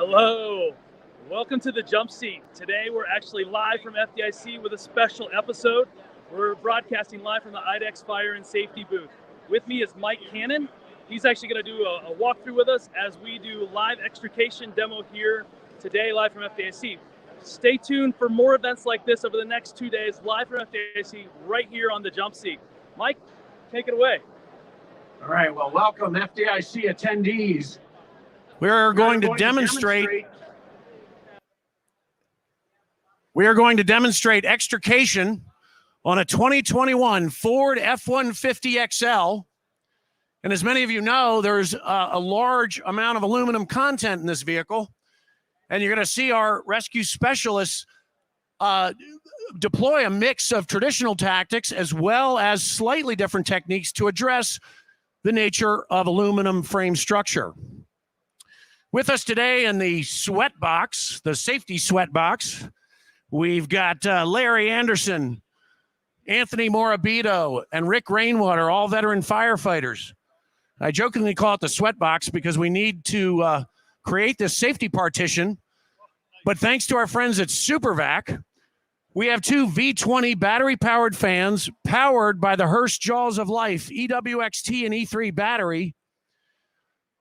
Hello, welcome to the Jump Seat. Today we're actually live from FDIC with a special episode. We're broadcasting live from the IDEX Fire and Safety booth. With me is Mike Cannon. He's actually going to do a walkthrough with us as we do live extrication demo here today live from FDIC. Stay tuned for more events like this over the next 2 days live from FDIC right here on the Jump Seat. Mike, take it away. All right, well, welcome FDIC attendees. We're going to demonstrate extrication on a 2021 Ford F-150 XL. And as many of you know, there's a large amount of aluminum content in this vehicle. And you're going to see our rescue specialists deploy a mix of traditional tactics as well as slightly different techniques to address the nature of aluminum frame structure. With us today in the sweat box, the safety sweat box, we've got Larry Anderson, Anthony Morabito, and Rick Rainwater, all veteran firefighters. I jokingly call it the sweat box because we need to create this safety partition. But thanks to our friends at SuperVac, we have two V20 battery-powered fans powered by the HURST Jaws of Life EWXT and E3 battery.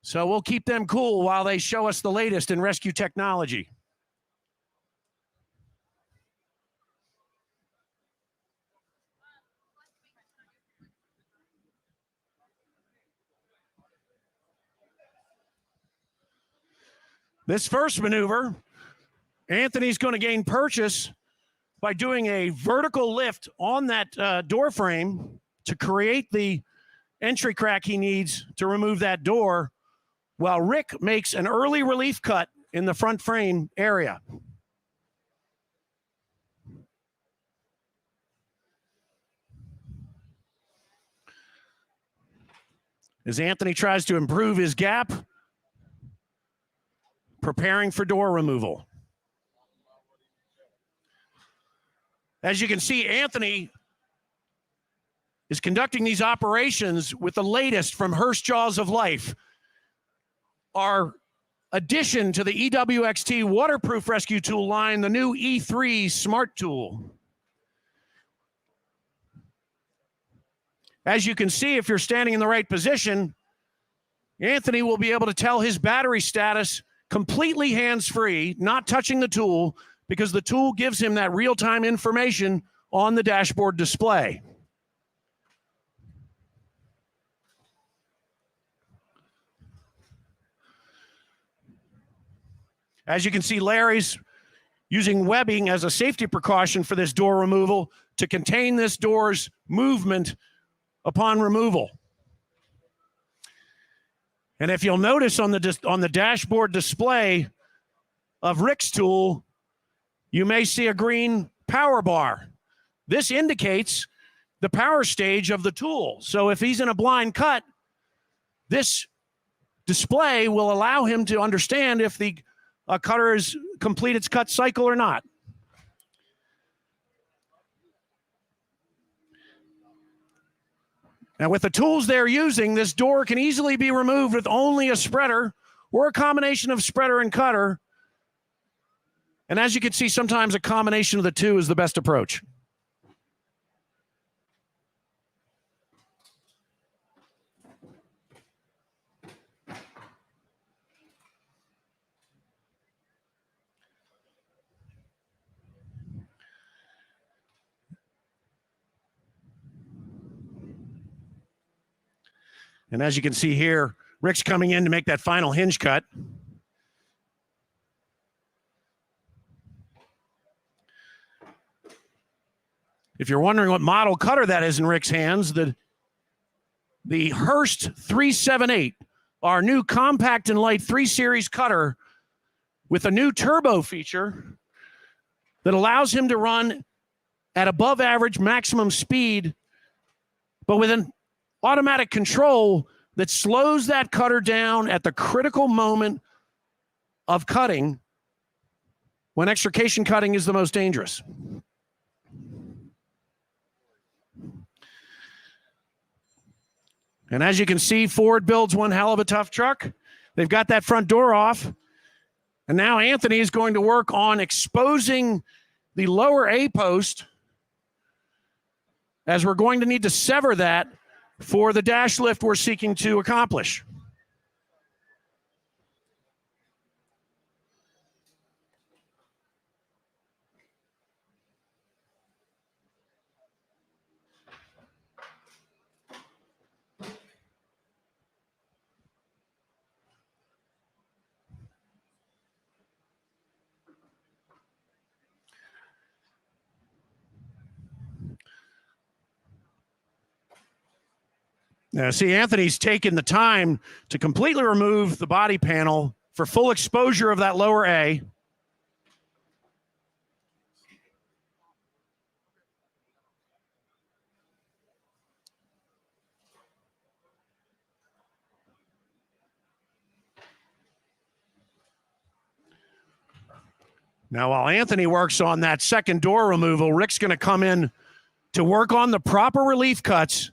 So we'll keep them cool while they show us the latest in rescue technology. This first maneuver, Anthony's going to gain purchase by doing a vertical lift on that door frame to create the entry crack he needs to remove that door, while Rick makes an early relief cut in the front frame area. As Anthony tries to improve his gap, preparing for door removal. As you can see, Anthony is conducting these operations with the latest from HURST Jaws of Life, our addition to the EWXT waterproof rescue tool line, the new E3 Smart Tool. As you can see, if you're standing in the right position, Anthony will be able to tell his battery status completely hands-free, not touching the tool, because the tool gives him that real-time information on the dashboard display. As you can see, Larry's using webbing as a safety precaution for this door removal to contain this door's movement upon removal. And if you'll notice on the dashboard display of Rick's tool, you may see a green power bar. This indicates the power stage of the tool. So if he's in a blind cut, this display will allow him to understand if the cutter has completed its cut cycle or not. Now, with the tools they're using, this door can easily be removed with only a spreader or a combination of spreader and cutter. And as you can see, sometimes a combination of the two is the best approach. And as you can see here, Rick's coming in to make that final hinge cut. If you're wondering what model cutter that is in Rick's hands, the HURST 378, our new compact and light 3 Series cutter with a new turbo feature that allows him to run at above average maximum speed, but with an automatic control that slows that cutter down at the critical moment of cutting when extrication cutting is the most dangerous. And as you can see, Ford builds one hell of a tough truck. They've got that front door off. And now Anthony is going to work on exposing the lower A post, as we're going to need to sever that for the dash lift we're seeking to accomplish. Now, see, Anthony's taken the time to completely remove the body panel for full exposure of that lower A. Now, while Anthony works on that second door removal, Rick's going to come in to work on the proper relief cuts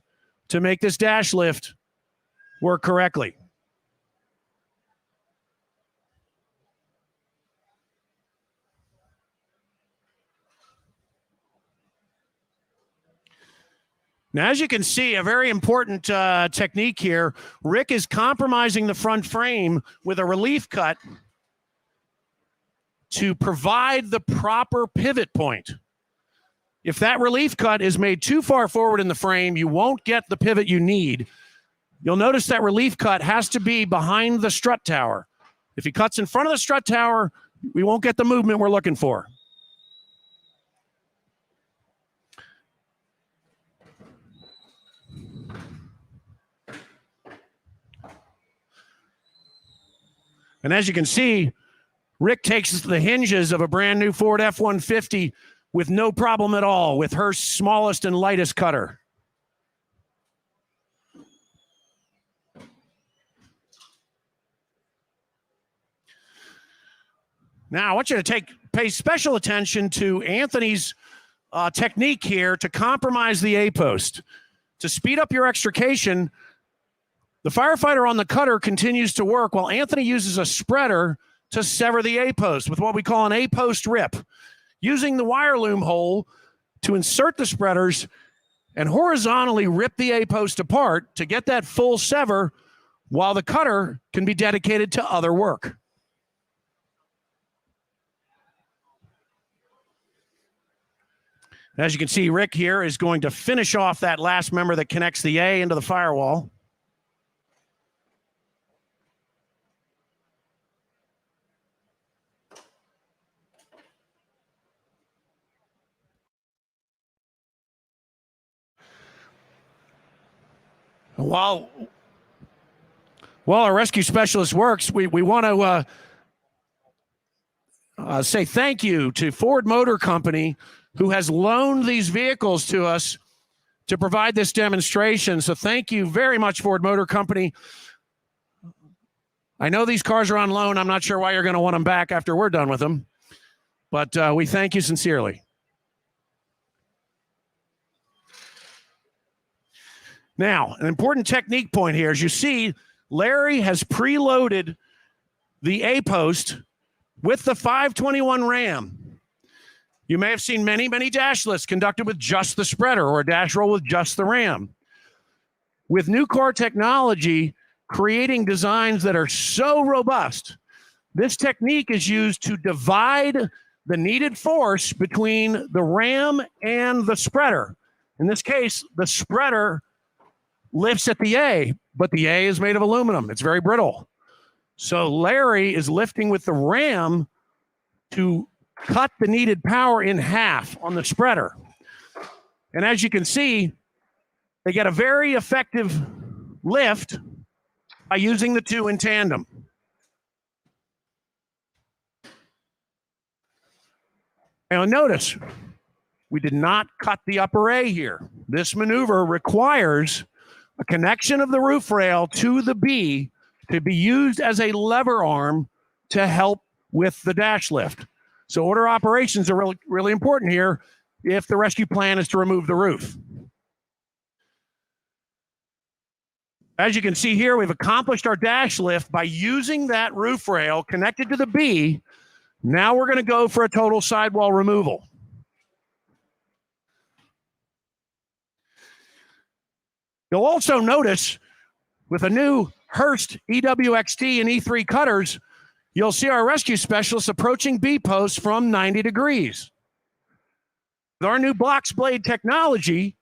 to make this dash lift work correctly. Now, as you can see, a very important technique here. Rick is compromising the front frame with a relief cut to provide the proper pivot point. If that relief cut is made too far forward in the frame, you won't get the pivot you need. You'll notice that relief cut has to be behind the strut tower. If he cuts in front of the strut tower, we won't get the movement we're looking for. And as you can see, Rick takes the hinges of a brand new Ford F-150 with no problem at all with HURST's smallest and lightest cutter. Now, I want you to pay special attention to Anthony's technique here to compromise the A-post. To speed up your extrication, the firefighter on the cutter continues to work while Anthony uses a spreader to sever the A-post with what we call an A-post rip, using the wire loom hole to insert the spreaders and horizontally rip the A-post apart to get that full sever while the cutter can be dedicated to other work. As you can see, Rick here is going to finish off that last member that connects the A into the firewall. While our rescue specialist works, we want to say thank you to Ford Motor Company, who has loaned these vehicles to us to provide this demonstration. So thank you very much, Ford Motor Company. I know these cars are on loan. I'm not sure why you're going to want them back after we're done with them, but we thank you sincerely. Now, an important technique point here. As you see, Larry has preloaded the A-post with the 521 Ram. You may have seen many, many dash lifts conducted with just the spreader or a dash roll with just the Ram. With new car technology, creating designs that are so robust, this technique is used to divide the needed force between the Ram and the spreader. In this case, the spreader lifts at the A, but the A is made of aluminum. It's very brittle. So Larry is lifting with the Ram to cut the needed power in half on the spreader. And as you can see, they get a very effective lift by using the two in tandem. Now notice, we did not cut the upper A here. This maneuver requires a connection of the roof rail to the B to be used as a lever arm to help with the dash lift. So order operations are really, really important here if the rescue plan is to remove the roof. As you can see here, we've accomplished our dash lift by using that roof rail connected to the B. Now we're going to go for a total sidewall removal. You'll also notice with a new HURST EWXT and E3 cutters, you'll see our rescue specialists approaching B posts from 90 degrees. With our new box blade technology,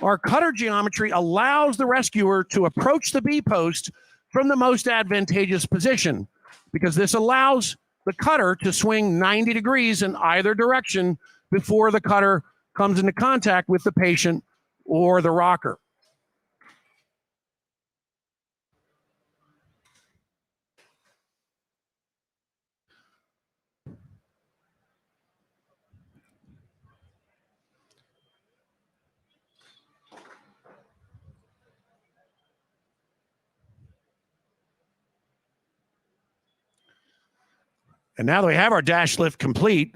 our cutter geometry allows the rescuer to approach the B post from the most advantageous position, because this allows the cutter to swing 90 degrees in either direction before the cutter comes into contact with the patient or the rocker. And now that we have our dash lift complete,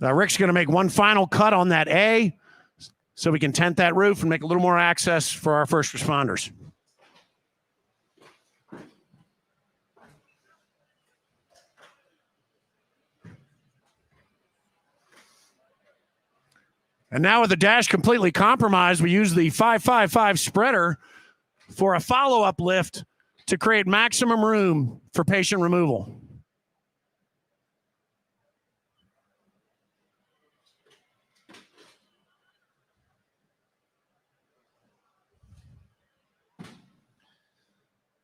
Rick's going to make one final cut on that A so we can tent that roof and make a little more access for our first responders. And now with the dash completely compromised, we use the 555 spreader for a follow-up lift to create maximum room for patient removal.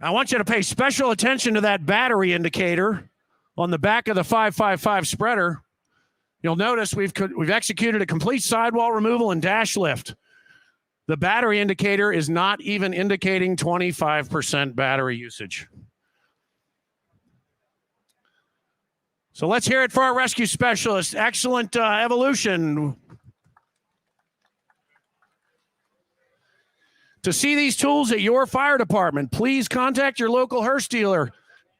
I want you to pay special attention to that battery indicator on the back of the 555 spreader. You'll notice we've executed a complete sidewall removal and dash lift. The battery indicator is not even indicating 25% battery usage. So let's hear it for our rescue specialist. Excellent evolution. To see these tools at your fire department, please contact your local HURST dealer.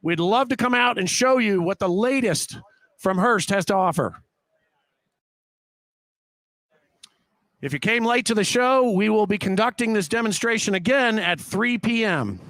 We'd love to come out and show you what the latest from HURST has to offer. If you came late to the show, we will be conducting this demonstration again at 3 p.m.